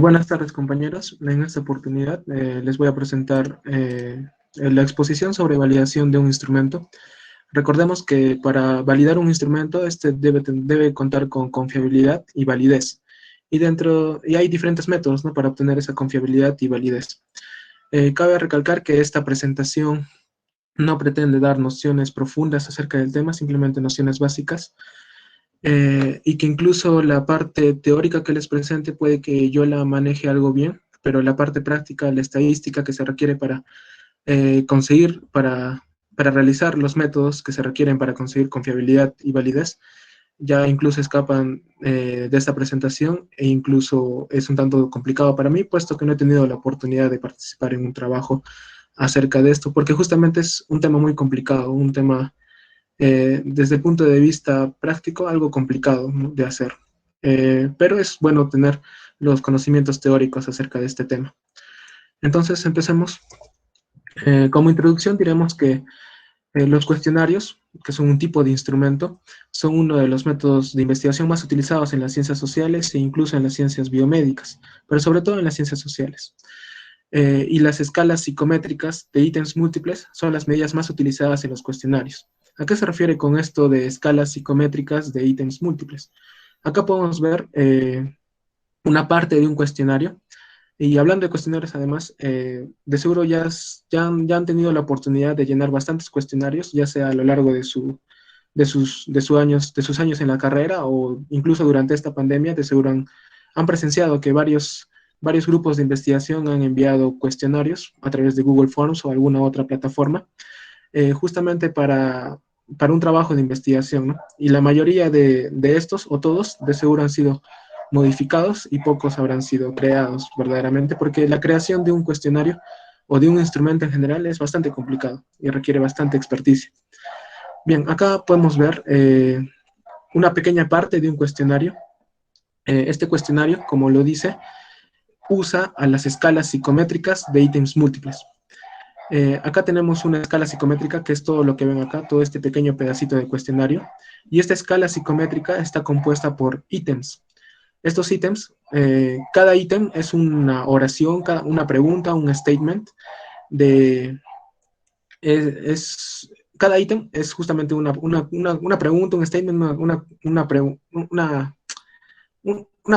Buenas tardes, compañeros. En esta oportunidad les voy a presentar la exposición sobre validación de un instrumento. Recordemos que para validar un instrumento, este debe contar con confiabilidad y validez. Y hay diferentes métodos, ¿no?, para obtener esa confiabilidad y validez. Cabe recalcar que esta presentación no pretende dar nociones profundas acerca del tema, simplemente nociones básicas, y que incluso la parte teórica que les presente puede que yo la maneje algo bien, pero la parte práctica, la estadística que se requiere para conseguir, para realizar los métodos que se requieren para conseguir confiabilidad y validez, ya incluso escapan de esta presentación, e incluso es un tanto complicado para mí, puesto que no he tenido la oportunidad de participar en un trabajo acerca de esto, porque justamente es un tema muy complicado, un tema desde el punto de vista práctico algo complicado, ¿no?, de hacer. Pero es bueno tener los conocimientos teóricos acerca de este tema. Entonces, empecemos. Como introducción diremos que los cuestionarios, que son un tipo de instrumento, son uno de los métodos de investigación más utilizados en las ciencias sociales e incluso en las ciencias biomédicas, pero sobre todo en las ciencias sociales. Y las escalas psicométricas de ítems múltiples son las medidas más utilizadas en los cuestionarios. ¿A qué se refiere con esto de escalas psicométricas de ítems múltiples? Acá podemos ver una parte de un cuestionario. Y hablando de cuestionarios, además, de seguro ya han tenido la oportunidad de llenar bastantes cuestionarios, ya sea a lo largo de sus años en la carrera o incluso durante esta pandemia. De seguro han presenciado que varios grupos de investigación han enviado cuestionarios a través de Google Forms o alguna otra plataforma, justamente para un trabajo de investigación, ¿no? Y la mayoría de estos, o todos, de seguro han sido modificados y pocos habrán sido creados verdaderamente, porque la creación de un cuestionario o de un instrumento en general es bastante complicado y requiere bastante experticia. Bien, acá podemos ver una pequeña parte de un cuestionario. Este cuestionario, como lo dice, usa a las escalas psicométricas de ítems múltiples. Acá tenemos una escala psicométrica, que es todo lo que ven acá, todo este pequeño pedacito de cuestionario, y esta escala psicométrica está compuesta por ítems. Estos ítems, cada ítem es una oración, una pregunta, un statement, de, cada ítem es justamente una pregunta, un statement, una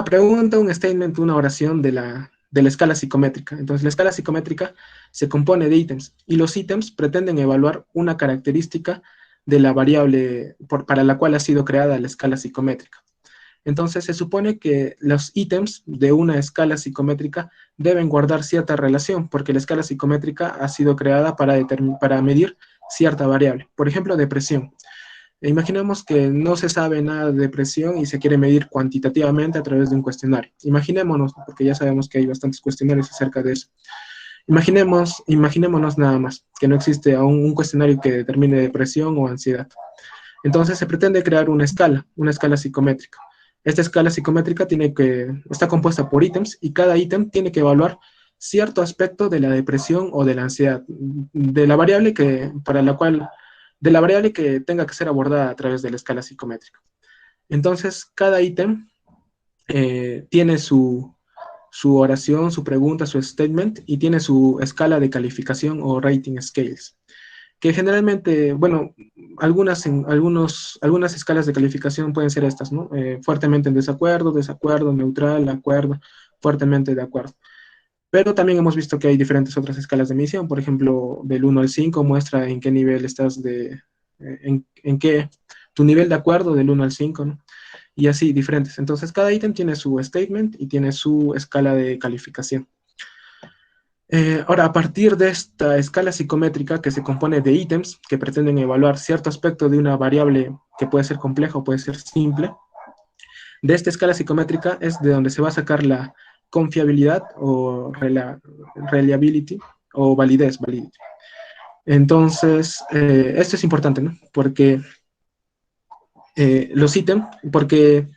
pregunta, un statement, una oración de la escala psicométrica. Entonces, la escala psicométrica se compone de ítems, y los ítems pretenden evaluar una característica de la variable para la cual ha sido creada la escala psicométrica. Entonces, se supone que los ítems de una escala psicométrica deben guardar cierta relación, porque la escala psicométrica ha sido creada para medir cierta variable. Por ejemplo, depresión. Imaginemos que no se sabe nada de depresión y se quiere medir cuantitativamente a través de un cuestionario. Imaginémonos, porque ya sabemos que hay bastantes cuestionarios acerca de eso. Imaginémonos nada más, que no existe aún un cuestionario que determine depresión o ansiedad. Entonces se pretende crear una escala psicométrica. Esta escala psicométrica está compuesta por ítems, y cada ítem tiene que evaluar cierto aspecto de la depresión o de la ansiedad, de la variable que tenga que ser abordada a través de la escala psicométrica. Entonces, cada ítem tiene su oración, su pregunta, su statement, y tiene su escala de calificación o rating scales, que generalmente, bueno, algunas escalas de calificación pueden ser estas, ¿no? Fuertemente en desacuerdo, desacuerdo, neutral, acuerdo, fuertemente de acuerdo. Pero también hemos visto que hay diferentes otras escalas de medición. Por ejemplo, del 1 al 5 muestra en qué nivel estás en qué, tu nivel de acuerdo del 1 al 5, ¿no? Y así, diferentes. Entonces, cada ítem tiene su statement y tiene su escala de calificación. Ahora, a partir de esta escala psicométrica, que se compone de ítems que pretenden evaluar cierto aspecto de una variable que puede ser compleja o puede ser simple, de esta escala psicométrica es de donde se va a sacar la confiabilidad o reliability o validity. Entonces, esto es importante, ¿no? Porque los ítems, porque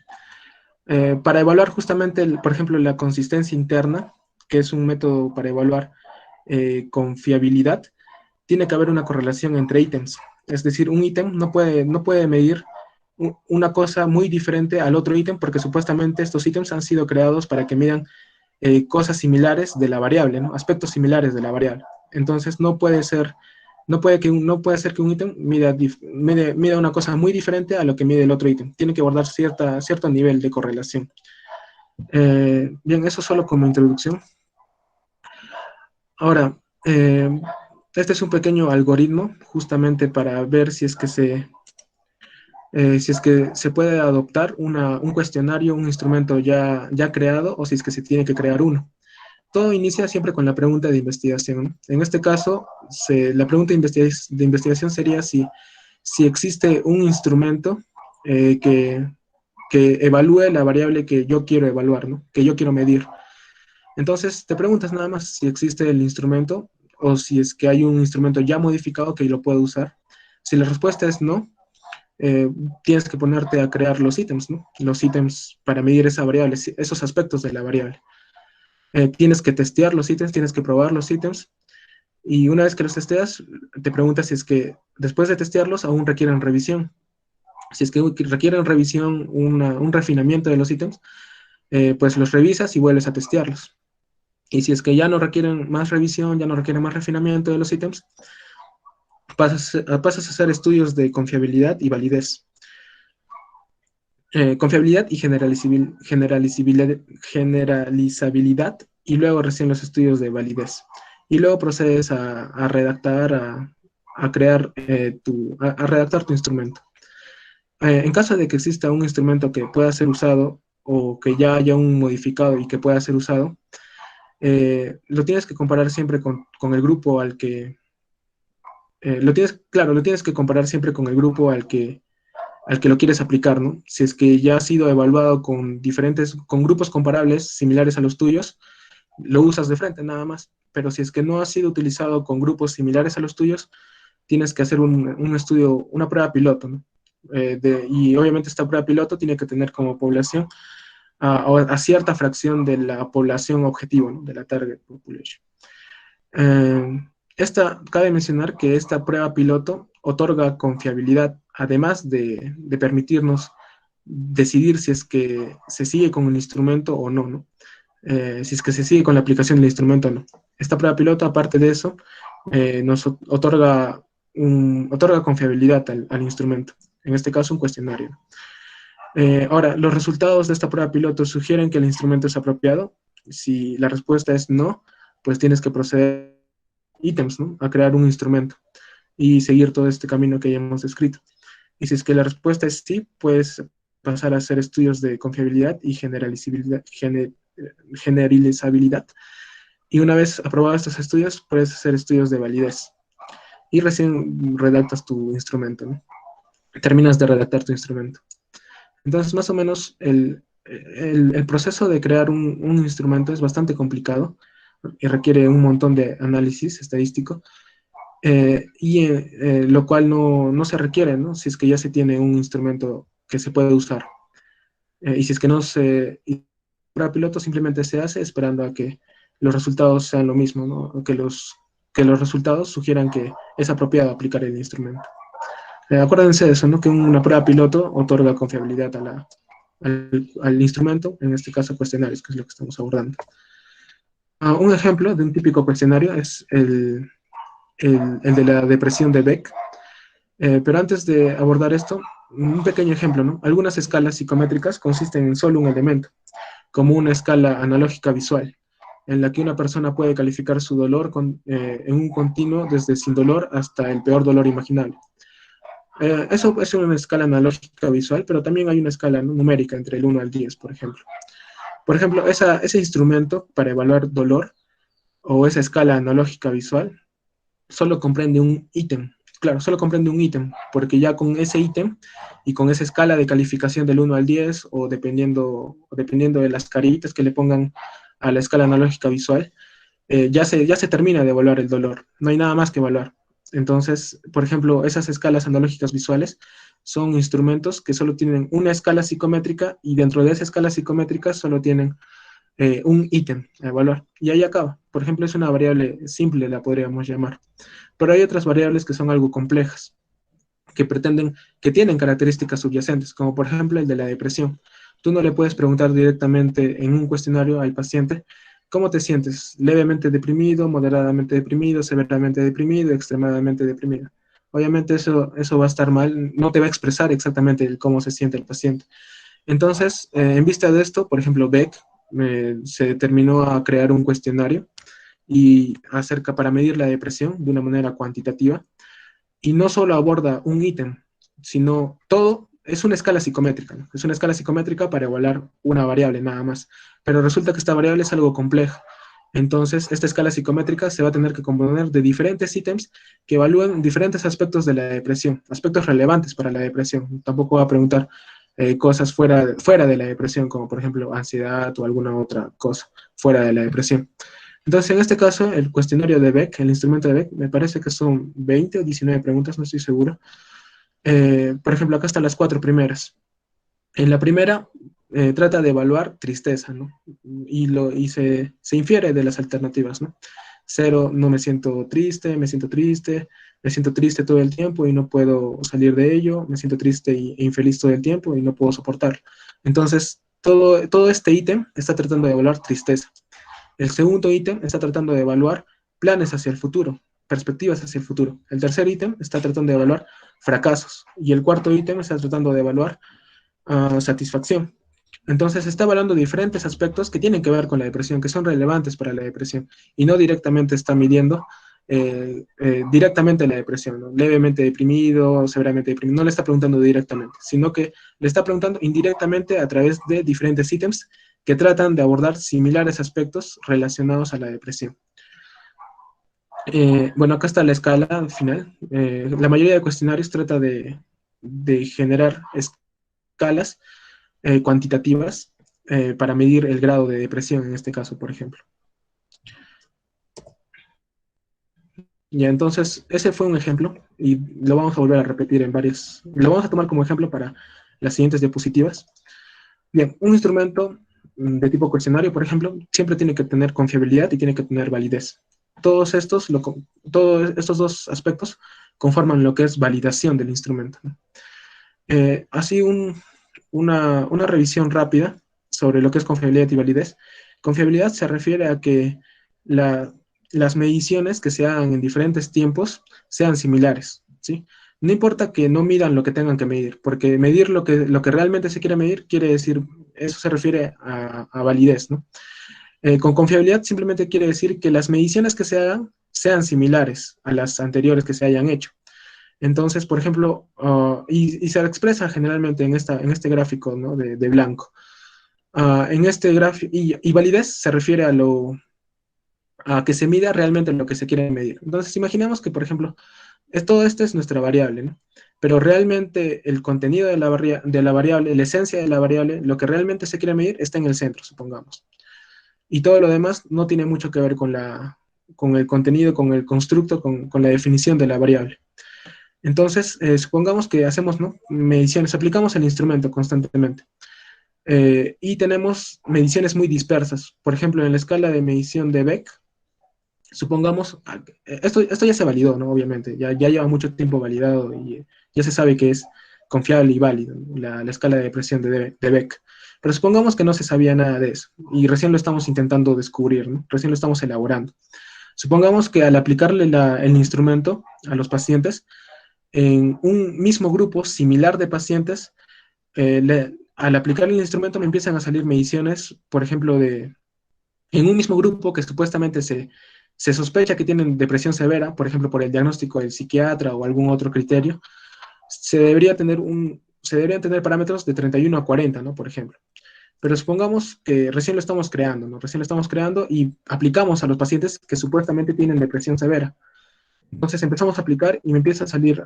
para evaluar justamente, por ejemplo, la consistencia interna, que es un método para evaluar confiabilidad, tiene que haber una correlación entre ítems. Es decir, un ítem no puede medir una cosa muy diferente al otro ítem, porque supuestamente estos ítems han sido creados para que midan cosas similares de la variable, ¿no? Aspectos similares de la variable. Entonces no puede ser que un ítem mida una cosa muy diferente a lo que mide el otro ítem. Tiene que guardar cierto nivel de correlación. Bien, eso solo como introducción. Ahora, este es un pequeño algoritmo justamente para ver si es que se puede adoptar un cuestionario, un instrumento ya creado, o si es que se tiene que crear uno. Todo inicia siempre con la pregunta de investigación, ¿no? En este caso, la pregunta de investigación sería si existe un instrumento que evalúe la variable que yo quiero evaluar, ¿no? Que yo quiero medir. Entonces, te preguntas nada más si existe el instrumento o si es que hay un instrumento ya modificado que lo puedo usar. Si la respuesta es no, eh, tienes que ponerte a crear los ítems, ¿no? Los ítems para medir esa variable, esos aspectos de la variable. Tienes que testear los ítems, tienes que probar los ítems, y una vez que los testeas, te preguntas si es que después de testearlos aún requieren revisión. Si es que requieren revisión, un refinamiento de los ítems, pues los revisas y vuelves a testearlos. Y si es que ya no requieren más revisión, ya no requieren más refinamiento de los ítems, pasas a hacer estudios de confiabilidad y validez. Confiabilidad y generalizabilidad, y luego recién los estudios de validez. Y luego procedes a redactar, a crear a redactar tu instrumento. En caso de que exista un instrumento que pueda ser usado o que ya haya un modificado y que pueda ser usado, lo tienes que comparar siempre con el grupo al que, lo tienes que comparar siempre con el grupo al que lo quieres aplicar, ¿no? Si es que ya ha sido evaluado con grupos comparables similares a los tuyos, lo usas de frente nada más. Pero si es que no ha sido utilizado con grupos similares a los tuyos, tienes que hacer un estudio, una prueba piloto, ¿no? Y obviamente esta prueba piloto tiene que tener como población a cierta fracción de la población objetivo, ¿no? De la target population. Eh, Cabe mencionar que esta prueba piloto otorga confiabilidad, además de permitirnos decidir si es que se sigue con el instrumento o no, ¿no? Si es que se sigue con la aplicación del instrumento o no. Esta prueba piloto, aparte de eso, nos otorga confiabilidad al instrumento, en este caso un cuestionario. Ahora, los resultados de esta prueba piloto sugieren que el instrumento es apropiado. Si la respuesta es no, pues tienes que proceder ítems, ¿no? A crear un instrumento y seguir todo este camino que ya hemos descrito. Y si es que la respuesta es sí, puedes pasar a hacer estudios de confiabilidad y generalizabilidad. Y una vez aprobados estos estudios, puedes hacer estudios de validez. Y recién redactas tu instrumento, ¿no? Terminas de redactar tu instrumento. Entonces, más o menos, el proceso de crear un instrumento es bastante complicado y requiere un montón de análisis estadístico, lo cual no se requiere, ¿no? Si es que ya se tiene un instrumento que se puede usar. Y si es que no se... Para piloto simplemente se hace esperando a que los resultados sean lo mismo, ¿no? O que los resultados sugieran que es apropiado aplicar el instrumento. Acuérdense de eso, ¿no? Que una prueba piloto otorga confiabilidad al instrumento, en este caso cuestionarios, que es lo que estamos abordando. Un ejemplo de un típico cuestionario es el de la depresión de Beck. Pero antes de abordar esto, un pequeño ejemplo, ¿no? Algunas escalas psicométricas consisten en solo un elemento, como una escala analógica visual, en la que una persona puede calificar su dolor en un continuo desde sin dolor hasta el peor dolor imaginable. Eso es una escala analógica visual, pero también hay una escala, ¿no?, numérica entre el 1 al 10, por ejemplo. Por ejemplo, ese instrumento para evaluar dolor o esa escala analógica visual solo comprende un ítem. Claro, solo comprende un ítem, porque ya con ese ítem y con esa escala de calificación del 1 al 10, o dependiendo de las caritas que le pongan a la escala analógica visual, ya se termina de evaluar el dolor. No hay nada más que evaluar. Entonces, por ejemplo, esas escalas analógicas visuales son instrumentos que solo tienen una escala psicométrica, y dentro de esa escala psicométrica solo tienen un ítem a evaluar. Y ahí acaba. Por ejemplo, es una variable simple, la podríamos llamar. Pero hay otras variables que son algo complejas, que tienen características subyacentes, como por ejemplo el de la depresión. tú no le puedes preguntar directamente en un cuestionario al paciente, ¿cómo te sientes? ¿Levemente deprimido, moderadamente deprimido, severamente deprimido, extremadamente deprimido? Obviamente eso va a estar mal, no te va a expresar exactamente el cómo se siente el paciente. Entonces, en vista de esto, por ejemplo, Beck se determinó a crear un cuestionario y acerca para medir la depresión de una manera cuantitativa, y no solo aborda un ítem, sino todo, es una escala psicométrica, ¿no? Es una escala psicométrica para evaluar una variable nada más, pero resulta que esta variable es algo compleja. Entonces, esta escala psicométrica se va a tener que componer de diferentes ítems que evalúen diferentes aspectos de la depresión, aspectos relevantes para la depresión. Tampoco va a preguntar cosas fuera de la depresión, como por ejemplo ansiedad o alguna otra cosa fuera de la depresión. Entonces, en este caso, el cuestionario de Beck, el instrumento de Beck, me parece que son 20 o 19 preguntas, no estoy seguro. Por ejemplo, acá están las 4 primeras. En la primera, trata de evaluar tristeza, ¿no? Y se infiere de las alternativas, ¿no? Cero, no me siento triste todo el tiempo y no puedo salir de ello, me siento triste e infeliz todo el tiempo y no puedo soportarlo. Entonces, todo este ítem está tratando de evaluar tristeza. El segundo ítem está tratando de evaluar planes hacia el futuro, perspectivas hacia el futuro. El tercer ítem está tratando de evaluar fracasos. Y el cuarto ítem está tratando de evaluar satisfacción. Entonces está evaluando diferentes aspectos que tienen que ver con la depresión, que son relevantes para la depresión, y no directamente está midiendo directamente la depresión, ¿no? Levemente deprimido, severamente deprimido, no le está preguntando directamente, sino que le está preguntando indirectamente a través de diferentes ítems que tratan de abordar similares aspectos relacionados a la depresión. Bueno, acá está la escala final. La mayoría de cuestionarios trata de generar escalas cuantitativas para medir el grado de depresión en este caso, por ejemplo. Ya, entonces, ese fue un ejemplo y lo vamos a volver a repetir lo vamos a tomar como ejemplo para las siguientes diapositivas. Bien, un instrumento de tipo cuestionario, por ejemplo, siempre tiene que tener confiabilidad y tiene que tener validez. Todos estos dos aspectos conforman lo que es validación del instrumento, ¿no? Así una revisión rápida sobre lo que es confiabilidad y validez. Confiabilidad se refiere a que las mediciones que se hagan en diferentes tiempos sean similares, ¿sí? No importa que no midan lo que tengan que medir, porque medir lo que realmente se quiere medir quiere decir, eso se refiere a validez, ¿no? Con confiabilidad simplemente quiere decir que las mediciones que se hagan sean similares a las anteriores que se hayan hecho. Entonces, por ejemplo, y se expresa generalmente en este gráfico, ¿no? de blanco. En este gráfico, y validez se refiere a que se mida realmente lo que se quiere medir. Entonces, imaginemos que, por ejemplo, todo esto es nuestra variable, ¿no? Pero realmente el contenido de la variable, la esencia de la variable, lo que realmente se quiere medir está en el centro, supongamos. Y todo lo demás no tiene mucho que ver con el contenido, con el constructo, con la definición de la variable. Entonces, supongamos que hacemos, ¿no? mediciones, aplicamos el instrumento constantemente. Y tenemos mediciones muy dispersas. Por ejemplo, en la escala de medición de Beck, supongamos, esto ya se validó, ¿no? Obviamente, ya lleva mucho tiempo validado y ya se sabe que es confiable y válido, ¿no? la escala de depresión de Beck. Pero supongamos que no se sabía nada de eso y recién lo estamos intentando descubrir, ¿no? Recién lo estamos elaborando. Supongamos que al aplicarle el instrumento a los pacientes, en un mismo grupo similar de pacientes, al aplicar el instrumento me empiezan a salir mediciones, por ejemplo, en un mismo grupo que supuestamente se sospecha que tienen depresión severa, por ejemplo, por el diagnóstico del psiquiatra o algún otro criterio, se deberían tener parámetros de 31 a 40, ¿no? Por ejemplo. Pero supongamos que recién lo estamos creando, ¿no? Recién lo estamos creando y aplicamos a los pacientes que supuestamente tienen depresión severa. Entonces empezamos a aplicar y me empieza a salir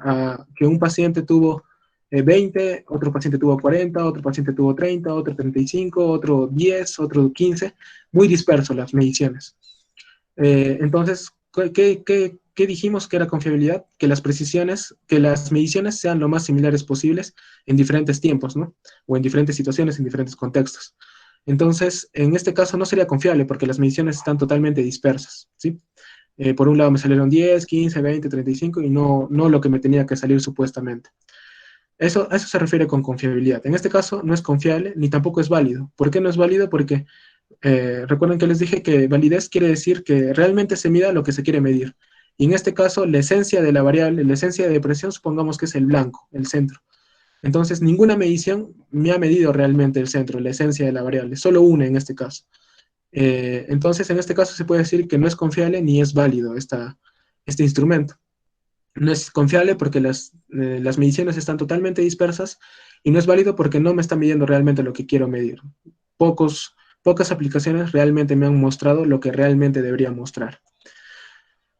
que un paciente tuvo 20, otro paciente tuvo 40, otro paciente tuvo 30, otro 35, otro 10, otro 15, muy disperso las mediciones. Entonces, ¿qué dijimos que era confiabilidad? Que que las mediciones sean lo más similares posibles en diferentes tiempos, ¿no? O en diferentes situaciones, en diferentes contextos. Entonces, en este caso no sería confiable porque las mediciones están totalmente dispersas, ¿sí? Por un lado me salieron 10, 15, 20, 35 y no lo que me tenía que salir supuestamente. A eso se refiere con confiabilidad. En este caso no es confiable ni tampoco es válido. ¿Por qué no es válido? Porque recuerden que les dije que validez quiere decir que realmente se mida lo que se quiere medir. Y en este caso, la esencia de la variable, la esencia de presión, supongamos que es el blanco, el centro. Entonces, ninguna medición me ha medido realmente el centro, la esencia de la variable, solo una en este caso. Entonces, en este caso se puede decir que no es confiable ni es válido este instrumento. No es confiable porque las mediciones están totalmente dispersas y no es válido porque no me está midiendo realmente lo que quiero medir. Pocas aplicaciones realmente me han mostrado lo que realmente debería mostrar.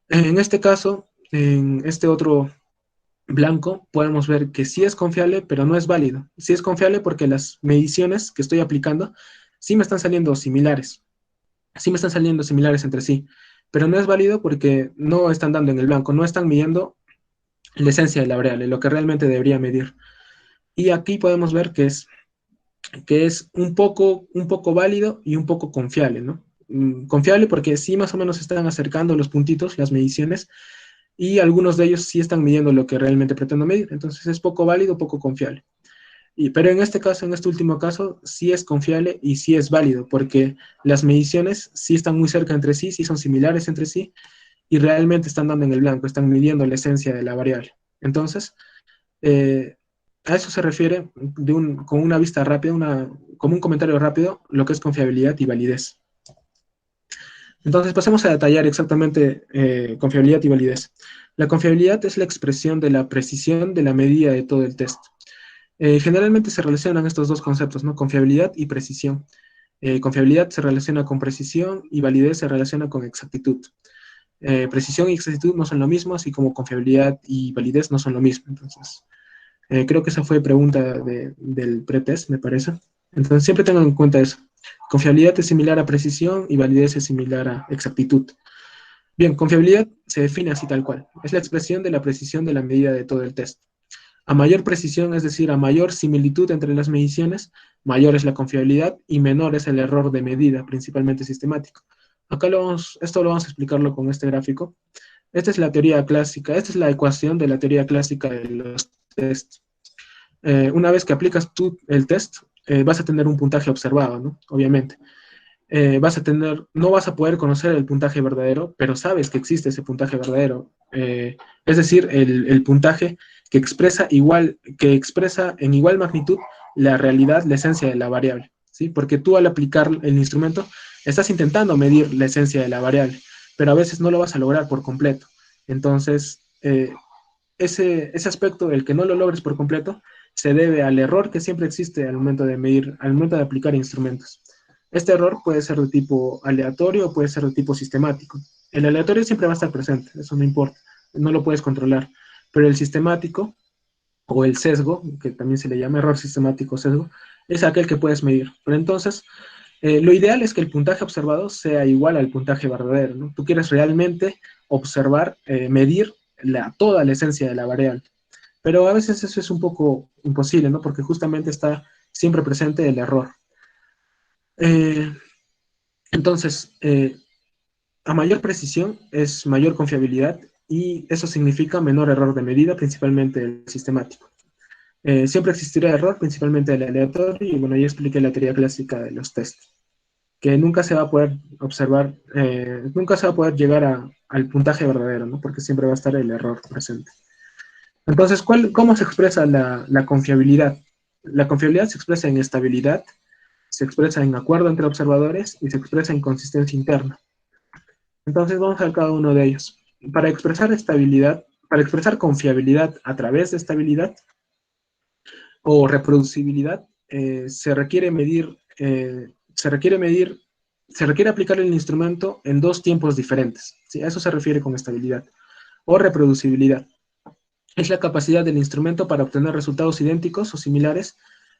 En este caso, en este otro blanco, podemos ver que sí es confiable, pero no es válido. Sí es confiable porque las mediciones que estoy aplicando sí me están saliendo similares. Sí me están saliendo similares entre sí, pero no es válido porque no están dando en el blanco, no están midiendo la esencia de la variable, lo que realmente debería medir. Y aquí podemos ver que es un poco válido y un poco confiable, ¿no? Confiable porque sí más o menos están acercando los puntitos, las mediciones, y algunos de ellos sí están midiendo lo que realmente pretendo medir. Entonces es poco válido, poco confiable. Pero en este caso, en este último caso, sí es confiable y sí es válido, porque las mediciones sí están muy cerca entre sí, sí son similares entre sí, y realmente están dando en el blanco, están midiendo la esencia de la variable. Entonces, eh, a eso se refiere con una vista rápida, como un comentario rápido, lo que es confiabilidad y validez. Entonces, pasemos a detallar exactamente confiabilidad y validez. La confiabilidad es la expresión de la precisión de la medida de todo el test. Generalmente se relacionan estos dos conceptos, ¿no? Confiabilidad y precisión. Confiabilidad se relaciona con precisión y validez se relaciona con exactitud. Precisión y exactitud no son lo mismo, así como confiabilidad y validez no son lo mismo. Entonces, creo que esa fue pregunta del pretest, me parece. Entonces, siempre tengan en cuenta eso. Confiabilidad es similar a precisión y validez es similar a exactitud. Bien, confiabilidad se define así tal cual. Es la expresión de la precisión de la medida de todo el test. A mayor precisión, es decir, a mayor similitud entre las mediciones, mayor es la confiabilidad y menor es el error de medida, principalmente sistemático. Esto lo vamos a explicarlo con este gráfico. Esta es la teoría clásica, esta es la ecuación de la teoría clásica de los tests. Una vez que aplicas tú el test, vas a tener un puntaje observado, ¿no? Obviamente. No vas a poder conocer el puntaje verdadero, pero sabes que existe ese puntaje verdadero. Es decir, el puntaje que expresa en igual magnitud la realidad, la esencia de la variable, ¿sí? Porque tú al aplicar el instrumento estás intentando medir la esencia de la variable, pero a veces no lo vas a lograr por completo. Entonces, ese aspecto, el que no lo logres por completo, se debe al error que siempre existe al momento de medir, al momento de aplicar instrumentos. Este error puede ser de tipo aleatorio o puede ser de tipo sistemático. El aleatorio siempre va a estar presente, eso no importa, no lo puedes controlar, pero el sistemático o el sesgo, que también se le llama error sistemático o sesgo, es aquel que puedes medir. Pero entonces, lo ideal es que el puntaje observado sea igual al puntaje verdadero, ¿no? Tú quieres realmente observar, medir toda la esencia de la variable. Pero a veces eso es un poco imposible, ¿no? Porque justamente está siempre presente el error. Eh, entonces, a mayor precisión es mayor confiabilidad y eso significa menor error de medida, principalmente el sistemático. Siempre existirá error, principalmente el aleatorio, y bueno, ya expliqué la teoría clásica de los tests, que nunca se va a poder observar, nunca se va a poder llegar al puntaje verdadero, ¿no? Porque siempre va a estar el error presente. Entonces, ¿cómo se expresa la confiabilidad? La confiabilidad se expresa en estabilidad, se expresa en acuerdo entre observadores y se expresa en consistencia interna. Entonces, vamos a ver cada uno de ellos. Para expresar estabilidad, para expresar confiabilidad a través de estabilidad o reproducibilidad, se requiere aplicar el instrumento en dos tiempos diferentes. ¿Sí? A eso se refiere con estabilidad. O reproducibilidad. Es la capacidad del instrumento para obtener resultados idénticos o similares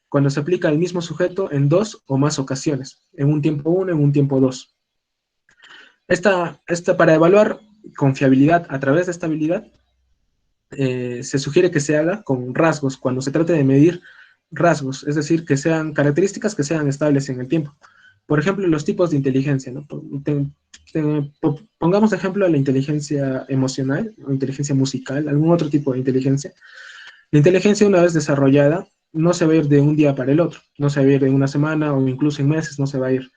cuando se aplica al mismo sujeto en dos o más ocasiones, en un tiempo 1, en un tiempo 2. Para evaluar confiabilidad a través de estabilidad, se sugiere que se haga con rasgos, cuando se trate de medir rasgos, es decir, que sean características que sean estables en el tiempo. Por ejemplo, los tipos de inteligencia, ¿no? Pongamos de ejemplo la inteligencia emocional o inteligencia musical, algún otro tipo de inteligencia. La inteligencia, una vez desarrollada, no se va a ir de un día para el otro, no se va a ir en una semana o incluso en meses, no se va a ir.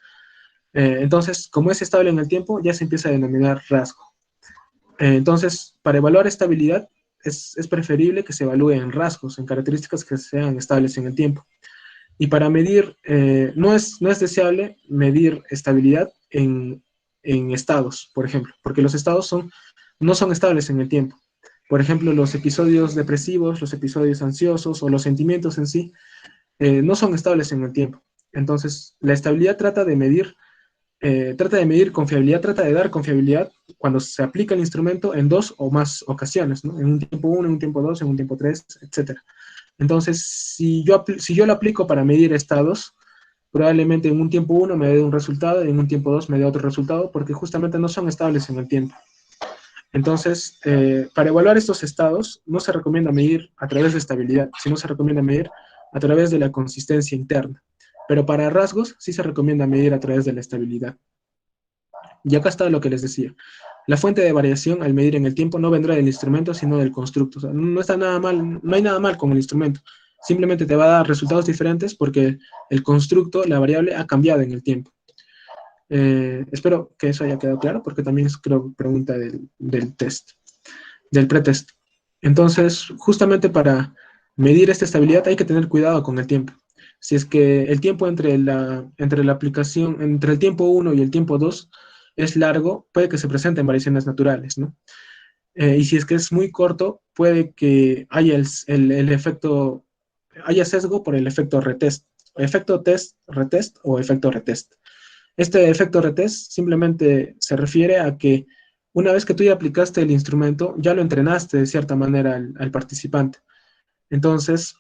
Entonces, como es estable en el tiempo, ya se empieza a denominar rasgo. Entonces, para evaluar estabilidad, es preferible que se evalúe en rasgos, en características que sean estables en el tiempo. Y para medir, no es deseable medir estabilidad en estados, por ejemplo, porque los estados no son estables en el tiempo. Por ejemplo, los episodios depresivos, los episodios ansiosos o los sentimientos en sí no son estables en el tiempo. Entonces, la estabilidad trata de medir confiabilidad, trata de dar confiabilidad cuando se aplica el instrumento en dos o más ocasiones, ¿no? En un tiempo 1, en un tiempo 2, en un tiempo 3, etcétera. Entonces, si yo lo aplico para medir estados, probablemente en un tiempo 1 me dé un resultado y en un tiempo 2 me dé otro resultado, porque justamente no son estables en el tiempo. Entonces, para evaluar estos estados, no se recomienda medir a través de estabilidad, sino se recomienda medir a través de la consistencia interna. Pero para rasgos, sí se recomienda medir a través de la estabilidad. Y acá está lo que les decía. La fuente de variación al medir en el tiempo no vendrá del instrumento, sino del constructo. O sea, no está nada mal, no hay nada mal con el instrumento. Simplemente te va a dar resultados diferentes porque el constructo, la variable, ha cambiado en el tiempo. Espero que eso haya quedado claro, porque también es, creo, pregunta del test, del pretest. Entonces, justamente para medir esta estabilidad hay que tener cuidado con el tiempo. Si es que el tiempo entre la aplicación, entre el tiempo 1 y el tiempo 2 es largo, puede que se presenten variaciones naturales, ¿no? Y si es que es muy corto, puede que haya el efecto, haya sesgo por el efecto test, retest o efecto retest. Este efecto retest simplemente se refiere a que una vez que tú ya aplicaste el instrumento, ya lo entrenaste de cierta manera al participante. Entonces,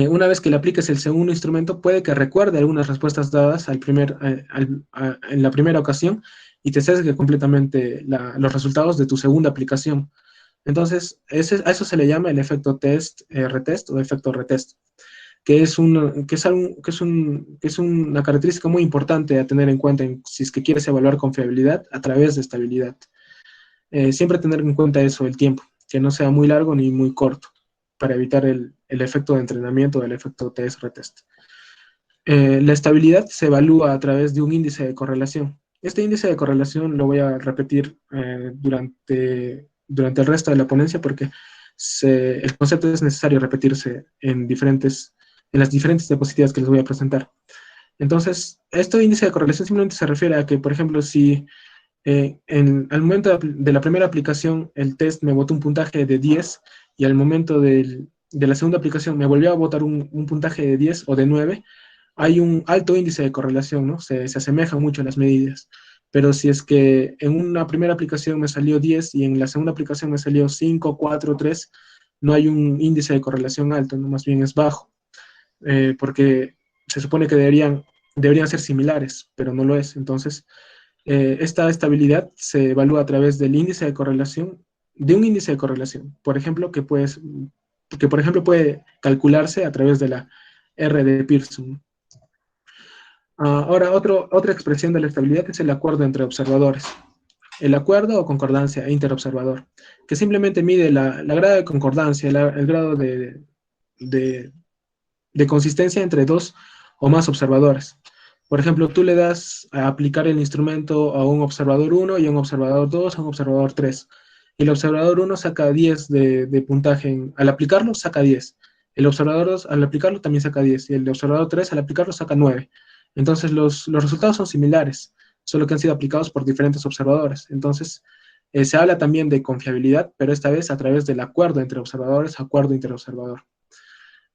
una vez que le apliques el segundo instrumento, puede que recuerde algunas respuestas dadas en la primera ocasión y te sesgue completamente los resultados de tu segunda aplicación. Entonces, a eso se le llama el efecto test, retest o efecto retest, que es una característica muy importante a tener en cuenta si es que quieres evaluar confiabilidad a través de estabilidad. Siempre tener en cuenta eso, el tiempo, que no sea muy largo ni muy corto, para evitar el efecto de entrenamiento del efecto test-retest. La estabilidad se evalúa a través de un índice de correlación. Este índice de correlación lo voy a repetir durante el resto de la ponencia porque el concepto es necesario repetirse en las diferentes diapositivas que les voy a presentar. Entonces, este índice de correlación simplemente se refiere a que, por ejemplo, si al momento de la primera aplicación el test me botó un puntaje de 10 y al momento de la segunda aplicación me volvió a botar un puntaje de 10 o de 9, hay un alto índice de correlación, ¿no? Se asemejan mucho las medidas. Pero si es que en una primera aplicación me salió 10 y en la segunda aplicación me salió 5, 4, 3, no hay un índice de correlación alto, ¿no? Más bien es bajo, porque se supone que deberían ser similares, pero no lo es. Entonces, esta estabilidad se evalúa a través del índice de correlación, de un índice de correlación, por ejemplo, que por ejemplo puede calcularse a través de la R de Pearson. Ahora, otra expresión de la estabilidad es el acuerdo entre observadores. El acuerdo o concordancia interobservador, que simplemente mide la grado de concordancia, el grado de, de consistencia entre dos o más observadores. Por ejemplo, tú le das a aplicar el instrumento a un observador 1 y a un observador 2, a un observador 3. Y el observador 1 saca 10 de puntaje. Al aplicarlo, saca 10. El observador 2 al aplicarlo también saca 10. Y el observador 3 al aplicarlo saca 9. Entonces los resultados son similares, solo que han sido aplicados por diferentes observadores. Entonces se habla también de confiabilidad, pero esta vez a través del acuerdo entre observadores, acuerdo interobservador.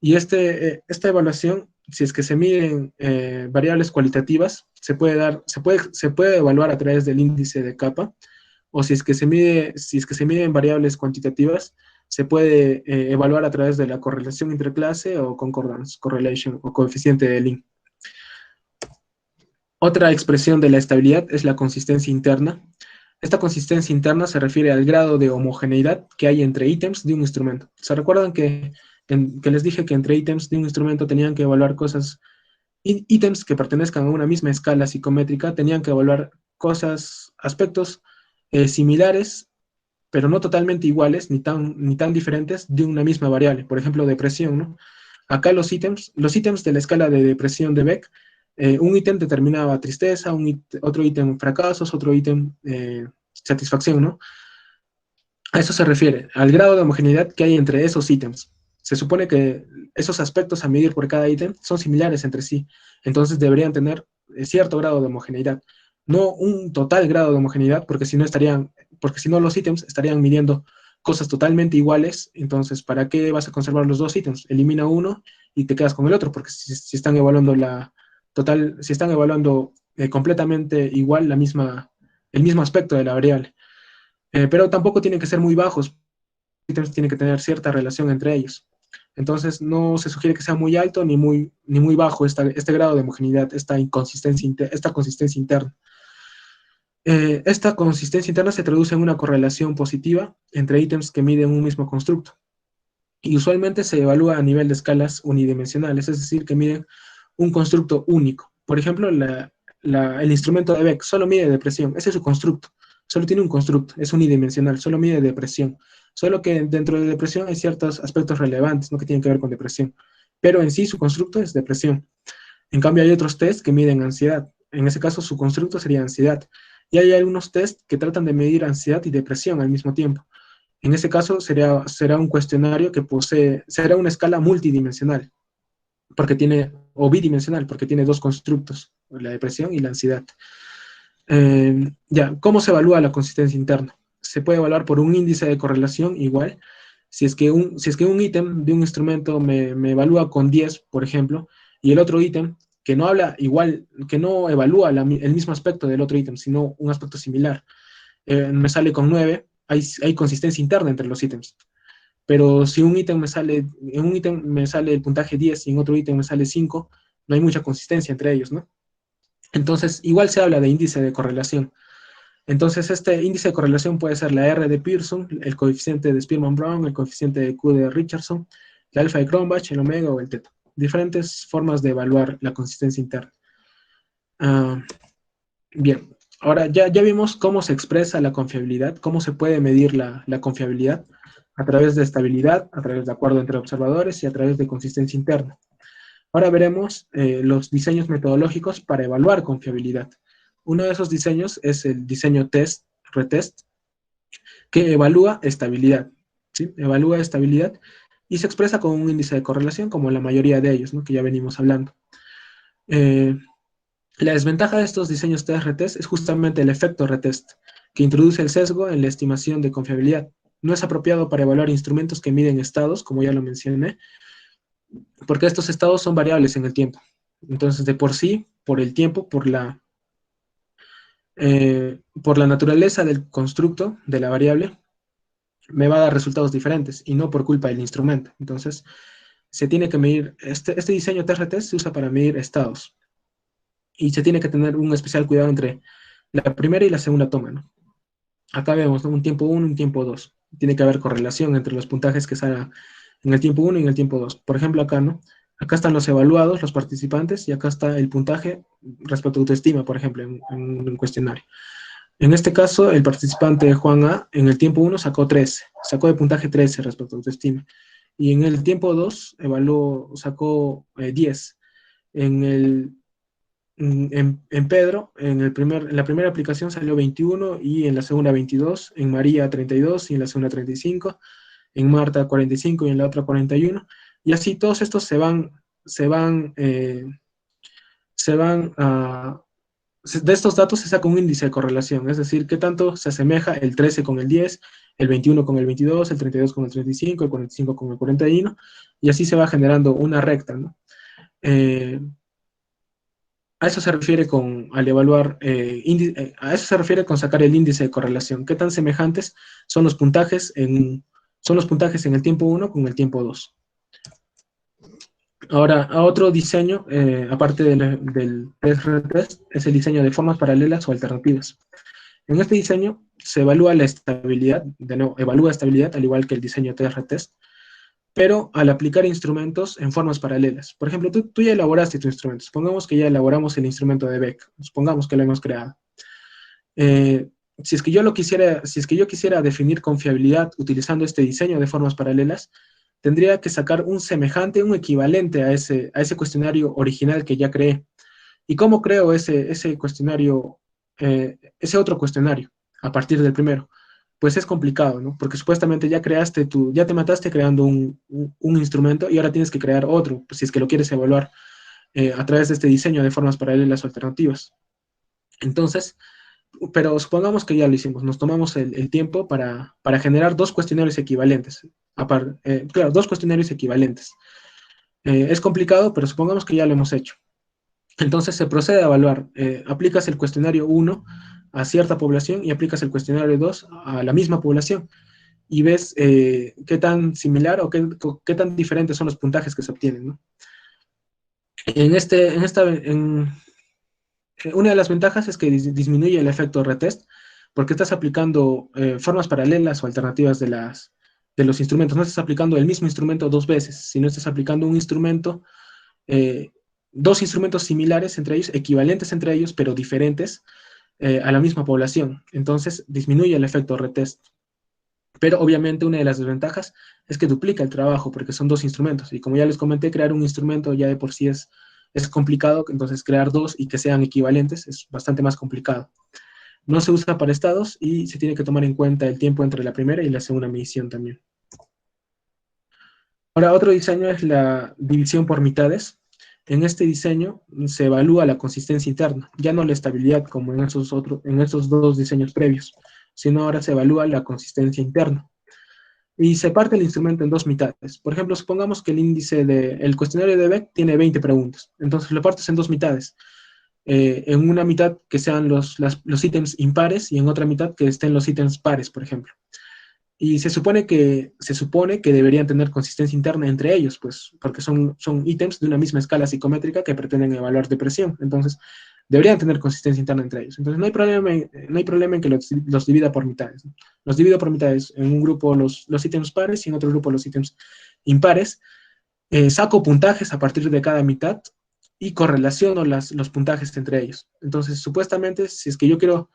Y esta evaluación, si es que se miden variables cualitativas, se puede evaluar a través del índice de capa, o si es que se miden variables cuantitativas, se puede evaluar a través de la correlación interclase o concordance, correlation o coeficiente de Lin. Otra expresión de la estabilidad es la consistencia interna. Esta consistencia interna se refiere al grado de homogeneidad que hay entre ítems de un instrumento. ¿Se recuerdan que les dije que entre ítems de un instrumento tenían que evaluar ítems que pertenezcan a una misma escala psicométrica, tenían que evaluar aspectos similares pero no totalmente iguales ni tan diferentes de una misma variable. Por ejemplo, depresión, ¿no? Acá los ítems de la escala de depresión de Beck, un ítem determinaba tristeza, otro ítem fracasos, otro ítem satisfacción, ¿no? A eso se refiere, al grado de homogeneidad que hay entre esos ítems. Se supone que esos aspectos a medir por cada ítem son similares entre sí, entonces deberían tener cierto grado de homogeneidad. No un total grado de homogeneidad, porque si no los ítems estarían midiendo cosas totalmente iguales, entonces ¿para qué vas a conservar los dos ítems? Elimina uno y te quedas con el otro, porque si están evaluando si están evaluando completamente igual el mismo aspecto de la variable. Pero tampoco tienen que ser muy bajos, tienen que tener cierta relación entre ellos. Entonces, no se sugiere que sea muy alto ni muy bajo este grado de homogeneidad, esta consistencia interna. Esta consistencia interna se traduce en una correlación positiva entre ítems que miden un mismo constructo. Y usualmente se evalúa a nivel de escalas unidimensionales, es decir, que miden un constructo único. Por ejemplo, el instrumento de Beck solo mide depresión, ese es su constructo, solo tiene un constructo, es unidimensional, solo mide depresión. Solo que dentro de depresión hay ciertos aspectos relevantes, ¿no?, que tienen que ver con depresión. Pero en sí su constructo es depresión. En cambio hay otros test que miden ansiedad. En ese caso su constructo sería ansiedad. Y hay algunos test que tratan de medir ansiedad y depresión al mismo tiempo. En ese caso será un cuestionario será una escala multidimensional, o bidimensional, porque tiene dos constructos, la depresión y la ansiedad. ¿Cómo se evalúa la consistencia interna? Se puede evaluar por un índice de correlación igual. Si es que un ítem de un instrumento me evalúa con 10, por ejemplo, y el otro ítem que no habla igual, que no evalúa el mismo aspecto del otro ítem, sino un aspecto similar, me sale con 9, hay consistencia interna entre los ítems. Pero si en un ítem me sale el puntaje 10 y en otro ítem me sale 5, no hay mucha consistencia entre ellos, ¿no? Entonces, igual se habla de índice de correlación. Entonces, este índice de correlación puede ser la R de Pearson, el coeficiente de Spearman-Brown, el coeficiente de Q de Richardson, el alfa de Cronbach, el omega o el teta. Diferentes formas de evaluar la consistencia interna. Bien, ahora ya vimos cómo se expresa la confiabilidad, cómo se puede medir la confiabilidad a través de estabilidad, a través de acuerdo entre observadores y a través de consistencia interna. Ahora veremos los diseños metodológicos para evaluar confiabilidad. Uno de esos diseños es el diseño retest, que evalúa estabilidad, ¿sí? Evalúa estabilidad y se expresa con un índice de correlación, como la mayoría de ellos, ¿no?, que ya venimos hablando. La desventaja de estos diseños test-retest es justamente el efecto retest, que introduce el sesgo en la estimación de confiabilidad. No es apropiado para evaluar instrumentos que miden estados, como ya lo mencioné, porque estos estados son variables en el tiempo. Entonces, de por sí, por el tiempo, por la naturaleza del constructo de la variable, me va a dar resultados diferentes, y no por culpa del instrumento. Entonces, se tiene que medir, este diseño test-retest se usa para medir estados, y se tiene que tener un especial cuidado entre la primera y la segunda toma, ¿no? Acá vemos, ¿no?, un tiempo 1 y un tiempo 2. Tiene que haber correlación entre los puntajes que salgan en el tiempo 1 y en el tiempo 2. Por ejemplo, acá, ¿no? Acá están los evaluados, los participantes, y acá está el puntaje respecto a autoestima, por ejemplo, en un cuestionario. En este caso, el participante Juan A, en el tiempo 1 sacó 13, sacó de puntaje 13 respecto a autoestima. Y en el tiempo 2 sacó 10. En Pedro, en la primera aplicación salió 21 y en la segunda 22, en María 32 y en la segunda 35, en Marta 45 y en la otra 41, y así todos estos de estos datos se saca un índice de correlación, es decir, qué tanto se asemeja el 13 con el 10, el 21 con el 22, el 32 con el 35, el 45 con el 41, y así se va generando una recta, ¿no? A eso se refiere a eso se refiere con sacar el índice de correlación. ¿Qué tan semejantes son los puntajes en el tiempo 1 con el tiempo 2? Ahora, a otro diseño, aparte del test-retest, es el diseño de formas paralelas o alternativas. En este diseño se evalúa la estabilidad, evalúa estabilidad al igual que el diseño test-retest, pero al aplicar instrumentos en formas paralelas. Por ejemplo, tú ya elaboraste tu instrumento. Supongamos que ya elaboramos el instrumento de Beck. Supongamos que lo hemos creado. si es que yo quisiera definir confiabilidad utilizando este diseño de formas paralelas, tendría que sacar un semejante, un equivalente a ese cuestionario original que ya creé. ¿Y cómo creo ese cuestionario, ese otro cuestionario a partir del primero? Pues es complicado, ¿no? Porque supuestamente ya te mataste creando un instrumento y ahora tienes que crear otro, pues si es que lo quieres evaluar a través de este diseño de formas paralelas o alternativas. Entonces, pero supongamos que ya lo hicimos, nos tomamos el tiempo para generar dos cuestionarios equivalentes. Claro, dos cuestionarios equivalentes. Es complicado, pero supongamos que ya lo hemos hecho. Entonces se procede a evaluar. Aplicas el cuestionario 1 a cierta población y aplicas el cuestionario 2 a la misma población y ves qué tan similar o qué tan diferentes son los puntajes que se obtienen, ¿no? En este, en esta, en, Una de las ventajas es que disminuye el efecto retest porque estás aplicando formas paralelas o alternativas de los instrumentos. No estás aplicando el mismo instrumento dos veces, sino estás aplicando un instrumento, eh, dos instrumentos similares entre ellos, equivalentes entre ellos, pero diferentes a la misma población. Entonces disminuye el efecto retest. Pero obviamente una de las desventajas es que duplica el trabajo porque son dos instrumentos. Y como ya les comenté, crear un instrumento ya de por sí es complicado, entonces crear dos y que sean equivalentes es bastante más complicado. No se usa para estados y se tiene que tomar en cuenta el tiempo entre la primera y la segunda medición también. Ahora, otro diseño es la división por mitades. En este diseño se evalúa la consistencia interna, ya no la estabilidad como en esos dos diseños previos, sino ahora se evalúa la consistencia interna. Y se parte el instrumento en dos mitades. Por ejemplo, supongamos que el cuestionario de Beck tiene 20 preguntas. Entonces lo partes en dos mitades. En una mitad que sean los ítems impares y en otra mitad que estén los ítems pares, por ejemplo. Y se supone que deberían tener consistencia interna entre ellos, pues, porque son ítems de una misma escala psicométrica que pretenden evaluar depresión. Entonces, deberían tener consistencia interna entre ellos. Entonces, no hay problema en que los divida por mitades, ¿no? Los divido por mitades. En un grupo los ítems pares y en otro grupo los ítems impares. Saco puntajes a partir de cada mitad y correlaciono los puntajes entre ellos. Entonces, supuestamente, si es que yo quiero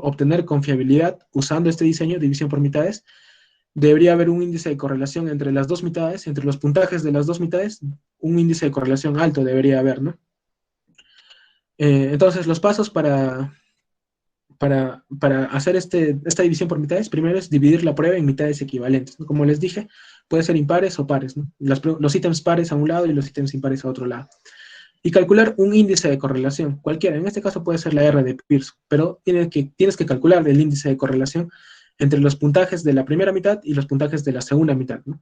obtener confiabilidad usando este diseño, división por mitades, debería haber un índice de correlación entre las dos mitades, entre los puntajes de las dos mitades, un índice de correlación alto debería haber, ¿no? Entonces, los pasos para hacer esta división por mitades, primero es dividir la prueba en mitades equivalentes, ¿no? Como les dije, puede ser impares o pares, ¿no? Los ítems pares a un lado y los ítems impares a otro lado. Y calcular un índice de correlación, cualquiera. En este caso puede ser la R de Pearson, pero tienes que calcular el índice de correlación entre los puntajes de la primera mitad y los puntajes de la segunda mitad, ¿no?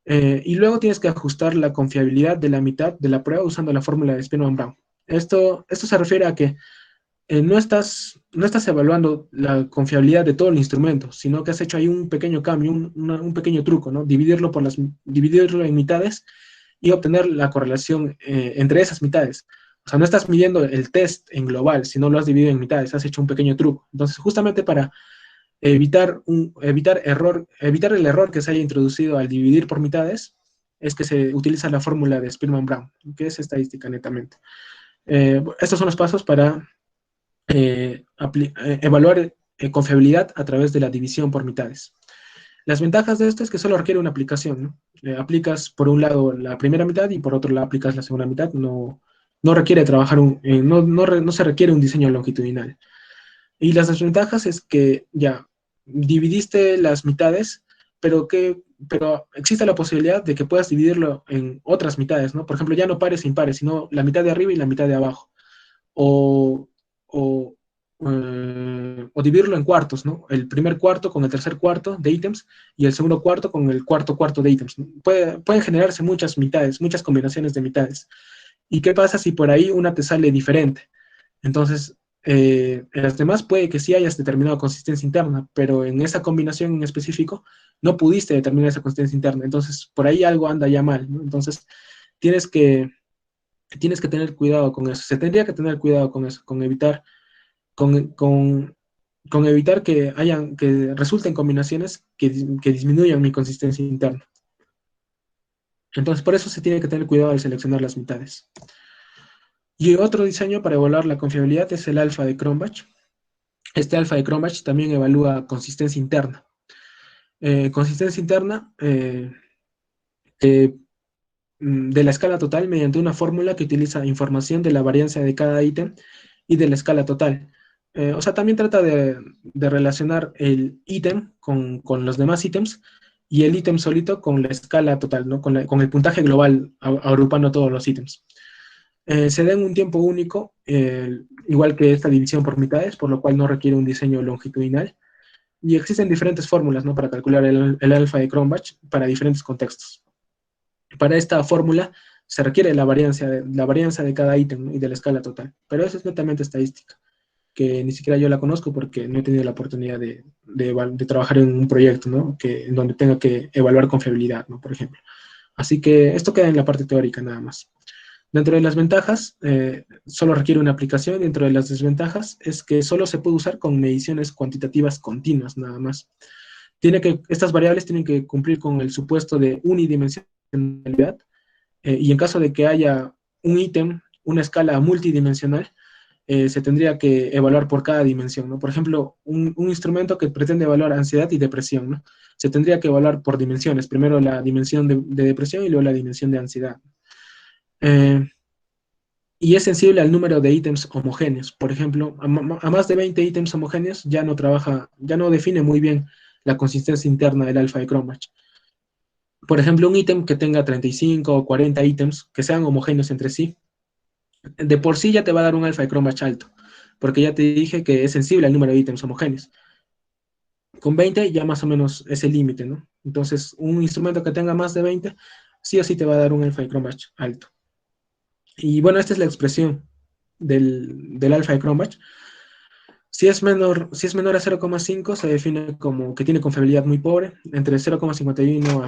Y luego tienes que ajustar la confiabilidad de la mitad de la prueba usando la fórmula de Spearman-Brown. Esto se refiere a que no estás evaluando la confiabilidad de todo el instrumento, sino que has hecho ahí un pequeño cambio, un pequeño truco, ¿no? Dividirlo en mitades y obtener la correlación entre esas mitades. O sea, no estás midiendo el test en global, sino lo has dividido en mitades, has hecho un pequeño truco. Entonces, justamente para evitar el error que se haya introducido al dividir por mitades, es que se utiliza la fórmula de Spearman-Brown, que es estadística netamente. Estos son los pasos para evaluar confiabilidad a través de la división por mitades. Las ventajas de esto es que solo requiere una aplicación, ¿no? Aplicas por un lado la primera mitad y por otro lado aplicas la segunda mitad. No requiere trabajar, no se requiere un diseño longitudinal. Y las desventajas es que ya dividiste las mitades, pero existe la posibilidad de que puedas dividirlo en otras mitades, ¿no? Por ejemplo, ya no pares e impares, sino la mitad de arriba y la mitad de abajo. O, o, o dividirlo en cuartos, ¿no? El primer cuarto con el tercer cuarto de ítems y el segundo cuarto con el cuarto cuarto de ítems. Pueden generarse muchas mitades, muchas combinaciones de mitades. ¿Y qué pasa si por ahí una te sale diferente? Entonces, en las demás puede que sí hayas determinado consistencia interna, pero en esa combinación en específico no pudiste determinar esa consistencia interna. Entonces, por ahí algo anda ya mal, ¿no? Entonces, tienes que, tienes que tener cuidado con eso. Se tendría que tener cuidado con eso, con, con, con evitar que resulten combinaciones que disminuyan mi consistencia interna. Entonces, por eso se tiene que tener cuidado al seleccionar las mitades. Y otro diseño para evaluar la confiabilidad es el alfa de Cronbach. Este alfa de Cronbach también evalúa consistencia interna. Consistencia interna de la escala total mediante una fórmula que utiliza información de la varianza de cada ítem y de la escala total. O sea, también trata de relacionar el ítem con los demás ítems y el ítem solito con la escala total, ¿no? Con el puntaje global, agrupando todos los ítems. Se da en un tiempo único, igual que esta división por mitades, por lo cual no requiere un diseño longitudinal. Y existen diferentes fórmulas, ¿no?, para calcular el alfa de Cronbach para diferentes contextos. Para esta fórmula se requiere la varianza de cada ítem, ¿no?, y de la escala total. Pero eso es netamente estadística, que ni siquiera yo la conozco porque no he tenido la oportunidad de trabajar en un proyecto, ¿no?, en donde tenga que evaluar confiabilidad, ¿no?, por ejemplo. Así que esto queda en la parte teórica nada más. Dentro de las ventajas, solo requiere una aplicación. Dentro de las desventajas es que solo se puede usar con mediciones cuantitativas continuas, nada más. Estas variables tienen que cumplir con el supuesto de unidimensionalidad, y en caso de que haya un ítem, una escala multidimensional, se tendría que evaluar por cada dimensión, ¿no? Por ejemplo, un instrumento que pretende evaluar ansiedad y depresión, ¿no? Se tendría que evaluar por dimensiones, primero la dimensión de depresión y luego la dimensión de ansiedad. Eh, y es sensible al número de ítems homogéneos. Por ejemplo, a más de 20 ítems homogéneos ya no define muy bien la consistencia interna del alfa de Cronbach. Por ejemplo, un ítem que tenga 35 o 40 ítems que sean homogéneos entre sí, de por sí ya te va a dar un alfa de Cronbach alto, porque ya te dije que es sensible al número de ítems homogéneos. Con 20 ya más o menos es el límite, ¿no? Entonces, un instrumento que tenga más de 20, sí o sí te va a dar un alfa de Cronbach alto. Y bueno, esta es la expresión del alfa de Cronbach. Si es menor a 0,5, se define como que tiene confiabilidad muy pobre, entre 0,51 a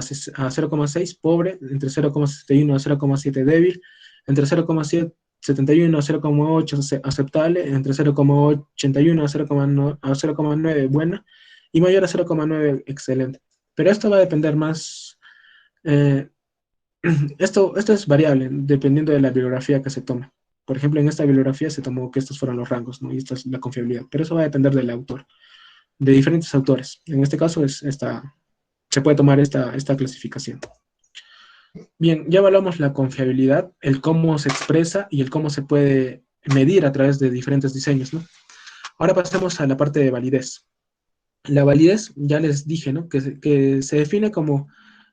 0,6 pobre, entre 0,61 a 0,7 débil, entre 0,71 a 0,8 aceptable, entre 0,81 a 0,9 buena, y mayor a 0,9 excelente. Pero esto va a depender más, eh, esto es variable, dependiendo de la bibliografía que se tome. Por ejemplo, en esta bibliografía se tomó que estos fueron los rangos, ¿no? Y esta es la confiabilidad. Pero eso va a depender del autor, de diferentes autores. En este caso se puede tomar esta clasificación. Bien, ya evaluamos la confiabilidad, el cómo se expresa y el cómo se puede medir a través de diferentes diseños, ¿no? Ahora pasemos a la parte de validez. La validez, ya les dije, ¿no?, que se define como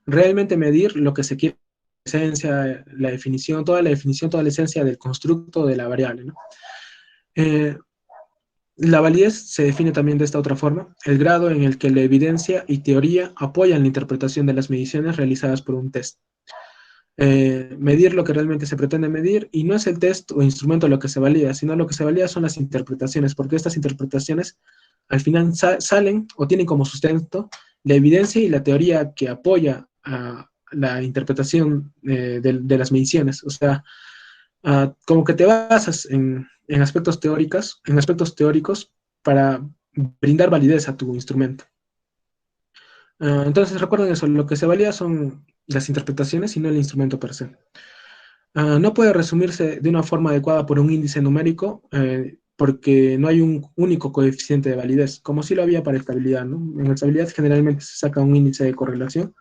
realmente medir lo que se quiere, esencia, la definición, toda la esencia del constructo de la variable, ¿no? La validez se define también de esta otra forma: el grado en el que la evidencia y teoría apoyan la interpretación de las mediciones realizadas por un test. Medir lo que realmente se pretende medir, y no es el test o instrumento lo que se valida, sino lo que se valida son las interpretaciones, porque estas interpretaciones al final salen o tienen como sustento la evidencia y la teoría que apoya a la interpretación de las mediciones. O sea, como que te basas en aspectos teóricos para brindar validez a tu instrumento. Entonces recuerden eso, lo que se valida son las interpretaciones y no el instrumento per se. No puede resumirse de una forma adecuada por un índice numérico, porque no hay un único coeficiente de validez, como sí lo había para estabilidad, ¿no? En estabilidad generalmente se saca un índice de correlación,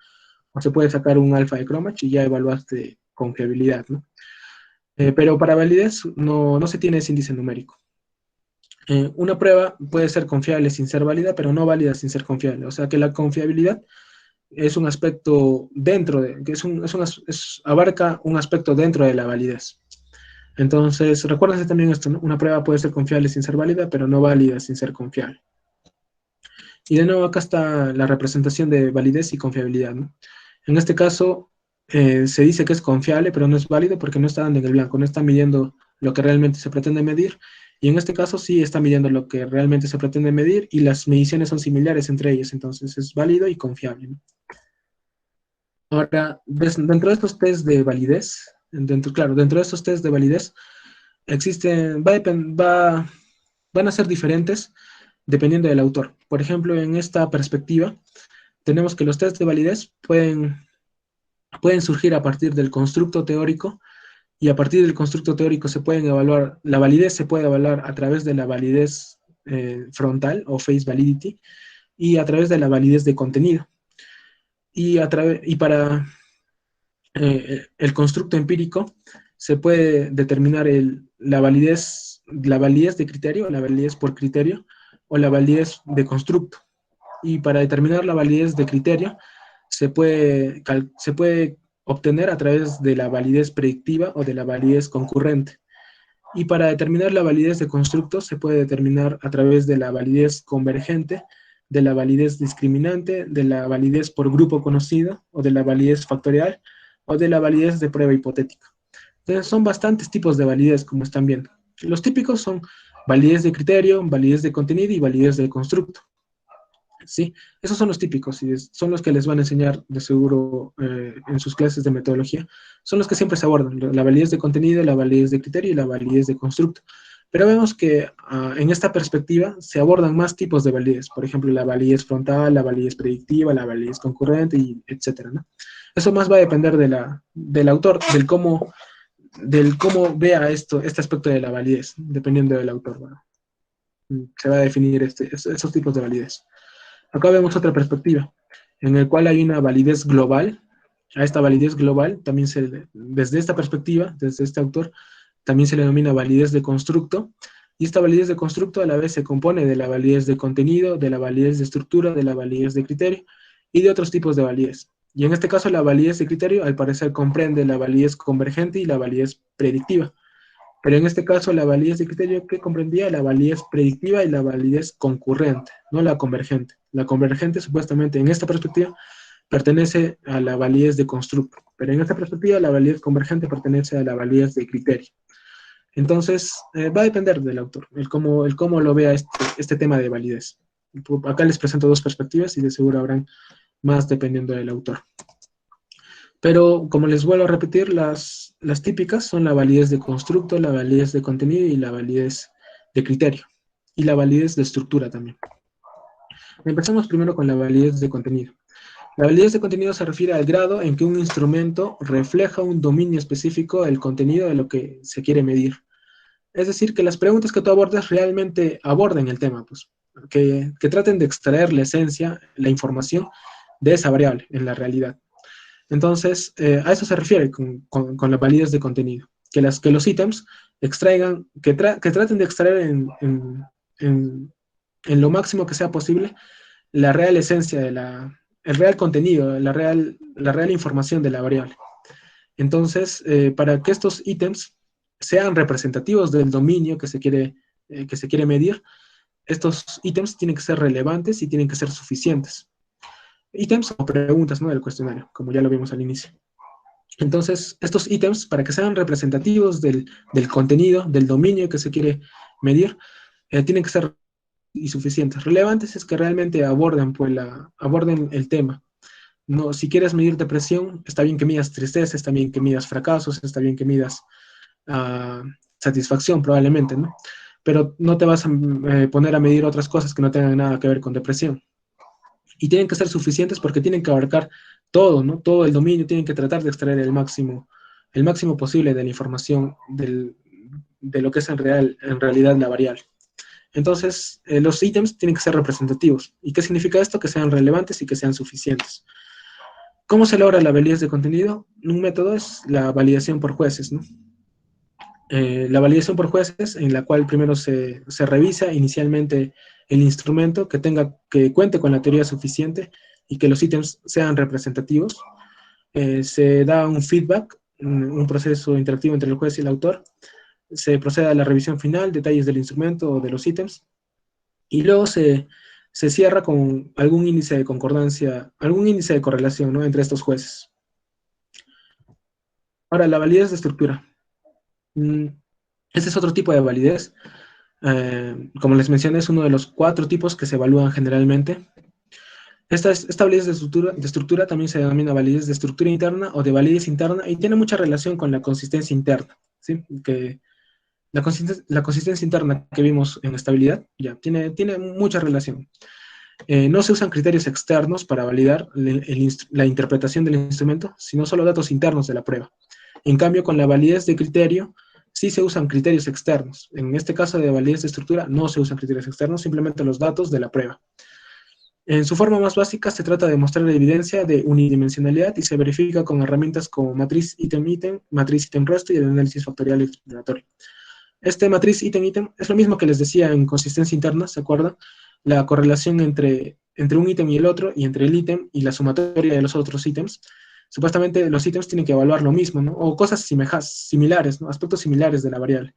o se puede sacar un alfa de Cronbach y ya evaluaste confiabilidad, ¿no? Pero para validez no se tiene ese índice numérico. Una prueba puede ser confiable sin ser válida, pero no válida sin ser confiable. O sea que la confiabilidad es un aspecto abarca un aspecto dentro de la validez. Entonces, recuérdense también esto, ¿no? Una prueba puede ser confiable sin ser válida, pero no válida sin ser confiable. Y de nuevo acá está la representación de validez y confiabilidad, ¿no? En este caso, se dice que es confiable, pero no es válido porque no está dando en el blanco, no está midiendo lo que realmente se pretende medir. Y en este caso sí está midiendo lo que realmente se pretende medir, y las mediciones son similares entre ellas, entonces es válido y confiable, ¿no? Ahora, dentro de estos test de validez, dentro de estos test de validez, van a ser diferentes dependiendo del autor. Por ejemplo, en esta perspectiva, tenemos que los test de validez pueden surgir a partir del constructo teórico y a partir del constructo teórico se pueden evaluar, la validez se puede evaluar a través de la validez frontal o face validity y a través de la validez de contenido. Y para el constructo empírico se puede determinar la validez de criterio, la validez por criterio o la validez de constructo. Y para determinar la validez de criterio se puede obtener a través de la validez predictiva o de la validez concurrente. Y para determinar la validez de constructo se puede determinar a través de la validez convergente, de la validez discriminante, de la validez por grupo conocido, o de la validez factorial, o de la validez de prueba hipotética. Entonces son bastantes tipos de validez, como están viendo. Los típicos son validez de criterio, validez de contenido y validez de constructo. ¿Sí? Esos son los típicos y son los que les van a enseñar de seguro en sus clases de metodología. Son los que siempre se abordan, la validez de contenido, la validez de criterio y la validez de constructo. Pero vemos que en esta perspectiva se abordan más tipos de validez. Por ejemplo, la validez frontal, la validez predictiva, la validez concurrente, y etcétera, ¿no? Eso más va a depender del autor, del cómo vea este aspecto de la validez, dependiendo del autor. Bueno, se va a definir esos tipos de validez. Acá vemos otra perspectiva, en el cual hay una validez global. A esta validez global, también desde esta perspectiva, desde este autor, también se le denomina validez de constructo. Y esta validez de constructo a la vez se compone de la validez de contenido, de la validez de estructura, de la validez de criterio y de otros tipos de validez. Y en este caso la validez de criterio al parecer comprende la validez convergente y la validez predictiva. Pero en este caso la validez de criterio que comprendía la validez predictiva y la validez concurrente, no la convergente. La convergente supuestamente en esta perspectiva pertenece a la validez de constructo, pero en esta perspectiva la validez convergente pertenece a la validez de criterio. Entonces va a depender del autor, el cómo lo vea este tema de validez. Acá les presento dos perspectivas y de seguro habrán más dependiendo del autor. Pero, como les vuelvo a repetir, las típicas son la validez de constructo, la validez de contenido y la validez de criterio. Y la validez de estructura también. Empezamos primero con la validez de contenido. La validez de contenido se refiere al grado en que un instrumento refleja un dominio específico del contenido de lo que se quiere medir. Es decir, que las preguntas que tú abordes realmente aborden el tema, pues, que traten de extraer la esencia, la información de esa variable en la realidad. Entonces, a eso se refiere con la validez de contenido, que los ítems extraigan, que traten de extraer en lo máximo que sea posible la real esencia el real contenido, la real información de la variable. Entonces, para que estos ítems sean representativos del dominio que se quiere medir, estos ítems tienen que ser relevantes y tienen que ser suficientes. Ítems o preguntas, ¿no?, del cuestionario, como ya lo vimos al inicio. Entonces, estos ítems, para que sean representativos del contenido, del dominio que se quiere medir, tienen que ser suficientes. Relevantes es que realmente aborden el tema. No, si quieres medir depresión, está bien que midas tristeza, está bien que midas fracasos, está bien que midas satisfacción probablemente, ¿no? Pero no te vas a poner a medir otras cosas que no tengan nada que ver con depresión. Y tienen que ser suficientes porque tienen que abarcar todo, ¿no? Todo el dominio, tienen que tratar de extraer el máximo posible de la información de lo que es en realidad la variable. Entonces, los ítems tienen que ser representativos. ¿Y qué significa esto? Que sean relevantes y que sean suficientes. ¿Cómo se logra la validez de contenido? Un método es la validación por jueces, ¿no? La validación por jueces, en la cual primero se revisa inicialmente el instrumento, que cuente con la teoría suficiente y que los ítems sean representativos. Se da un feedback, un proceso interactivo entre el juez y el autor. Se procede a la revisión final, detalles del instrumento o de los ítems. Y luego se cierra con algún índice de concordancia, algún índice de correlación, ¿no?, entre estos jueces. Ahora, la validez de estructura. Este es otro tipo de validez. Como les mencioné, es uno de los 4 tipos que se evalúan generalmente. Esta validez de estructura también se denomina validez de estructura interna o de validez interna y tiene mucha relación con la consistencia interna, ¿sí? Que la consistencia interna que vimos en estabilidad ya tiene mucha relación. No se usan criterios externos para validar la interpretación del instrumento, sino solo datos internos de la prueba. En cambio, con la validez de criterio, sí se usan criterios externos. En este caso de validez de estructura, no se usan criterios externos, simplemente los datos de la prueba. En su forma más básica, se trata de mostrar la evidencia de unidimensionalidad y se verifica con herramientas como matriz ítem-ítem, matriz ítem-resto y el análisis factorial exploratorio. Este matriz ítem-ítem es lo mismo que les decía en consistencia interna, ¿se acuerdan? La correlación entre un ítem y el otro, y entre el ítem y la sumatoria de los otros ítems. Supuestamente los ítems tienen que evaluar lo mismo, ¿no? O cosas similares, ¿no? Aspectos similares de la variable.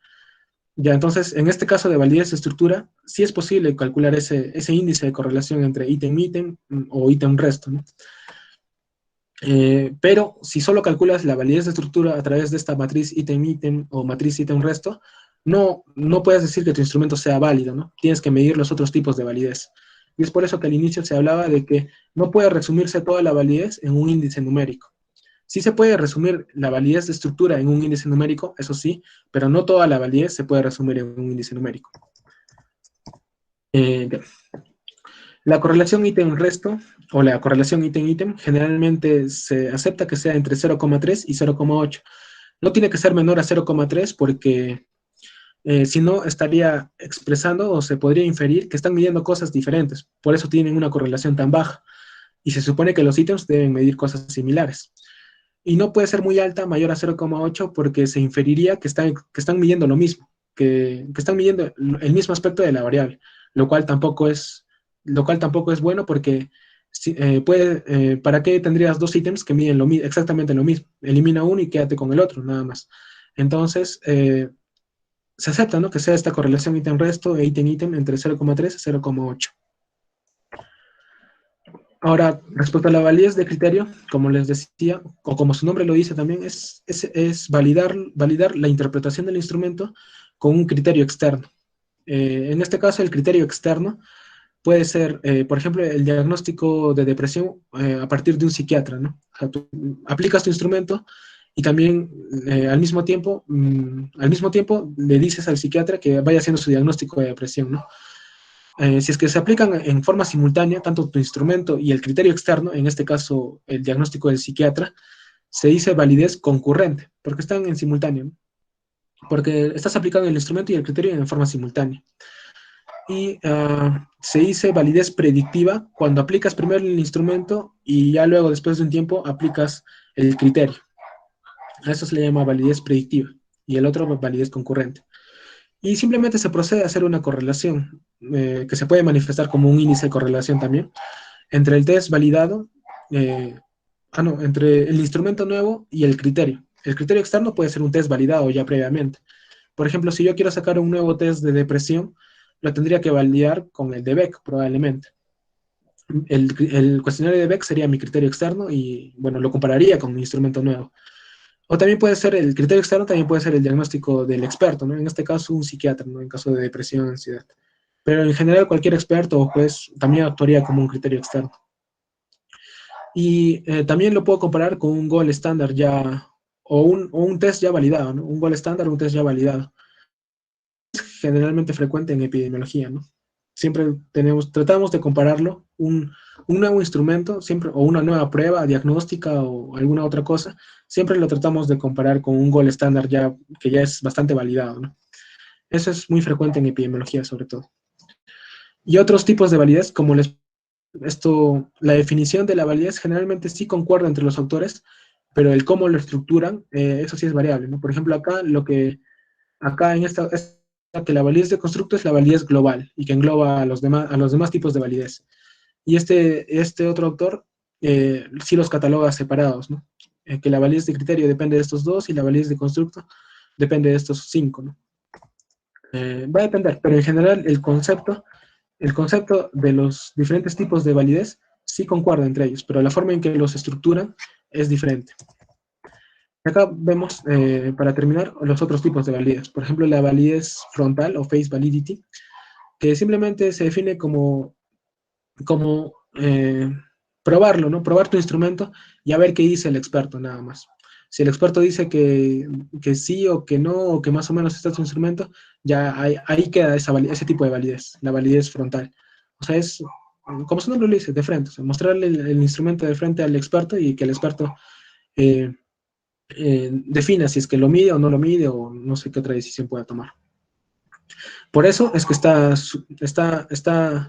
Ya, entonces, en este caso de validez de estructura, sí es posible calcular ese índice de correlación entre ítem-ítem o ítem-resto, ¿no? Pero si solo calculas la validez de estructura a través de esta matriz ítem-ítem o matriz ítem-resto, no puedes decir que tu instrumento sea válido, ¿no? Tienes que medir los otros tipos de validez. Y es por eso que al inicio se hablaba de que no puede resumirse toda la validez en un índice numérico. Sí se puede resumir la validez de estructura en un índice numérico, eso sí, pero no toda la validez se puede resumir en un índice numérico. La correlación ítem-resto o la correlación ítem-ítem generalmente se acepta que sea entre 0,3 y 0,8. No tiene que ser menor a 0,3 porque si no estaría expresando o se podría inferir que están midiendo cosas diferentes. Por eso tienen una correlación tan baja. Y se supone que los ítems deben medir cosas similares. Y no puede ser muy alta, mayor a 0,8, porque se inferiría que están midiendo lo mismo, que están midiendo el mismo aspecto de la variable, lo cual tampoco es bueno porque ¿para qué tendrías dos ítems que miden exactamente lo mismo? Elimina uno y quédate con el otro, nada más. Entonces, se acepta, ¿no?, que sea esta correlación ítem-resto e ítem-ítem entre 0,3 y 0,8. Ahora, respecto a la validez de criterio, como les decía, o como su nombre lo dice también, es validar la interpretación del instrumento con un criterio externo. En este caso, el criterio externo puede ser, por ejemplo, el diagnóstico de depresión a partir de un psiquiatra, ¿no? O sea, tú aplicas tu instrumento y también al mismo tiempo le dices al psiquiatra que vaya haciendo su diagnóstico de depresión, ¿no? Si es que se aplican en forma simultánea, tanto tu instrumento y el criterio externo, en este caso el diagnóstico del psiquiatra, se dice validez concurrente, porque están en simultáneo, ¿no? Porque estás aplicando el instrumento y el criterio en forma simultánea. Y se dice validez predictiva cuando aplicas primero el instrumento y ya luego, después de un tiempo, aplicas el criterio. A eso se le llama validez predictiva y el otro validez concurrente. Y simplemente se procede a hacer una correlación, que se puede manifestar como un índice de correlación también, entre el test validado, entre el instrumento nuevo y el criterio. El criterio externo puede ser un test validado ya previamente. Por ejemplo, si yo quiero sacar un nuevo test de depresión, lo tendría que validar con el de Beck, probablemente. El cuestionario de Beck sería mi criterio externo y, bueno, lo compararía con mi instrumento nuevo. O también puede ser el criterio externo, también puede ser el diagnóstico del experto, ¿no? En este caso, un psiquiatra, ¿no?, en caso de depresión, ansiedad. Pero en general, cualquier experto o juez también actuaría como un criterio externo. Y también lo puedo comparar con un gold estándar ya, o un test ya validado, ¿no? Un gold estándar, un test ya validado. Es generalmente frecuente en epidemiología, ¿no? Siempre tratamos de compararlo, un nuevo instrumento, siempre, o una nueva prueba diagnóstica o alguna otra cosa, siempre lo tratamos de comparar con un gold estándar ya, que ya es bastante validado, ¿no? Eso es muy frecuente en epidemiología, sobre todo. Y otros tipos de validez, como la definición de la validez generalmente sí concuerda entre los autores, pero el cómo lo estructuran, eso sí es variable, ¿no? Por ejemplo, acá en esta que la validez de constructo es la validez global y que engloba a los demás tipos de validez. Y este otro autor sí los cataloga separados, ¿no? Que la validez de criterio depende de estos dos y la validez de constructo depende de estos cinco, ¿no? Va a depender, pero en general el concepto de los diferentes tipos de validez sí concuerda entre ellos, pero la forma en que los estructuran es diferente. Acá vemos, para terminar, los otros tipos de validez. Por ejemplo, la validez frontal o face validity, que simplemente se define como probarlo, ¿no? Probar tu instrumento y a ver qué dice el experto, nada más. Si el experto dice que sí o que no, o que más o menos está tu instrumento, ya ahí queda ese tipo de validez, la validez frontal. O sea, es, como su nombre lo dice, de frente, o sea, mostrarle el instrumento de frente al experto y que el experto defina si es que lo mide o no lo mide, o no sé qué otra decisión pueda tomar. Por eso es que está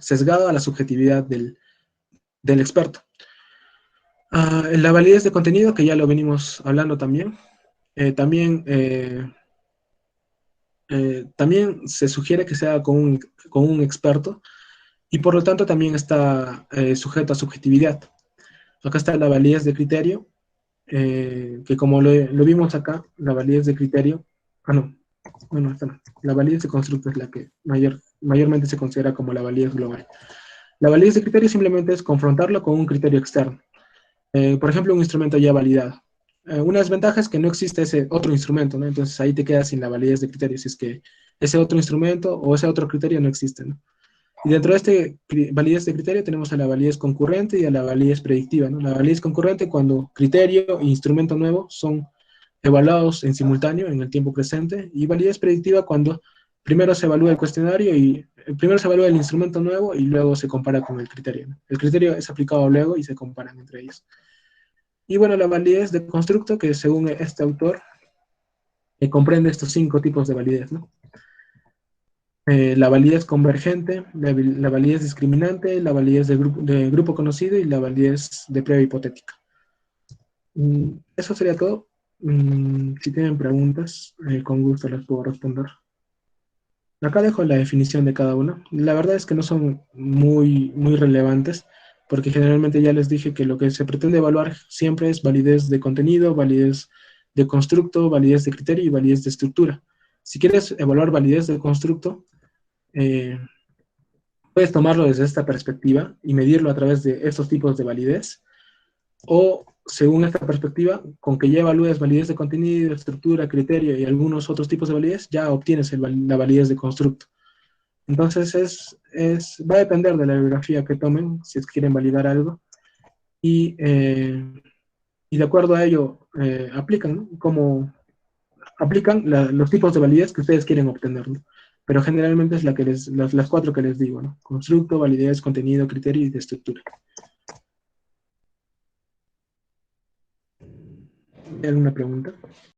sesgado a la subjetividad del experto. La validez de contenido, que ya lo venimos hablando también, también se sugiere que sea con un experto, y por lo tanto también está sujeto a subjetividad. Acá está la validez de criterio, que como lo vimos acá, la validez de criterio, no, bueno, esta no. La validez de constructo es la que mayormente se considera como la validez global. La validez de criterio simplemente es confrontarlo con un criterio externo. Por ejemplo, un instrumento ya validado. Una desventaja es que no existe ese otro instrumento, ¿no? Entonces ahí te quedas sin la validez de criterio, si es que ese otro instrumento o ese otro criterio no existe, ¿no? Y dentro de este validez de criterio tenemos a la validez concurrente y a la validez predictiva, ¿no? La validez concurrente cuando criterio e instrumento nuevo son evaluados en simultáneo en el tiempo presente, y validez predictiva cuando primero se evalúa el cuestionario y primero se evalúa el instrumento nuevo y luego se compara con el criterio, ¿no? El criterio es aplicado luego y se comparan entre ellos. Y bueno, la validez de constructo, que según este autor comprende estos 5 tipos de validez, ¿no? La validez convergente, la validez discriminante, la validez de grupo conocido y la validez de prueba hipotética. Eso sería todo. Si tienen preguntas, con gusto las puedo responder. Acá dejo la definición de cada una. La verdad es que no son muy relevantes, porque generalmente ya les dije que lo que se pretende evaluar siempre es validez de contenido, validez de constructo, validez de criterio y validez de estructura. Si quieres evaluar validez de constructo, eh, puedes tomarlo desde esta perspectiva y medirlo a través de estos tipos de validez, o según esta perspectiva, con que ya evalúes validez de contenido, estructura, criterio y algunos otros tipos de validez, ya obtienes la validez de constructo. Entonces va a depender de la bibliografía que tomen, si es que quieren validar algo, y de acuerdo a ello aplican, ¿no? Como aplican los tipos de validez que ustedes quieren obtener, ¿no? Pero generalmente es las 4 que les digo, ¿no? Constructo, validez, contenido, criterio y de estructura. ¿Hay alguna pregunta?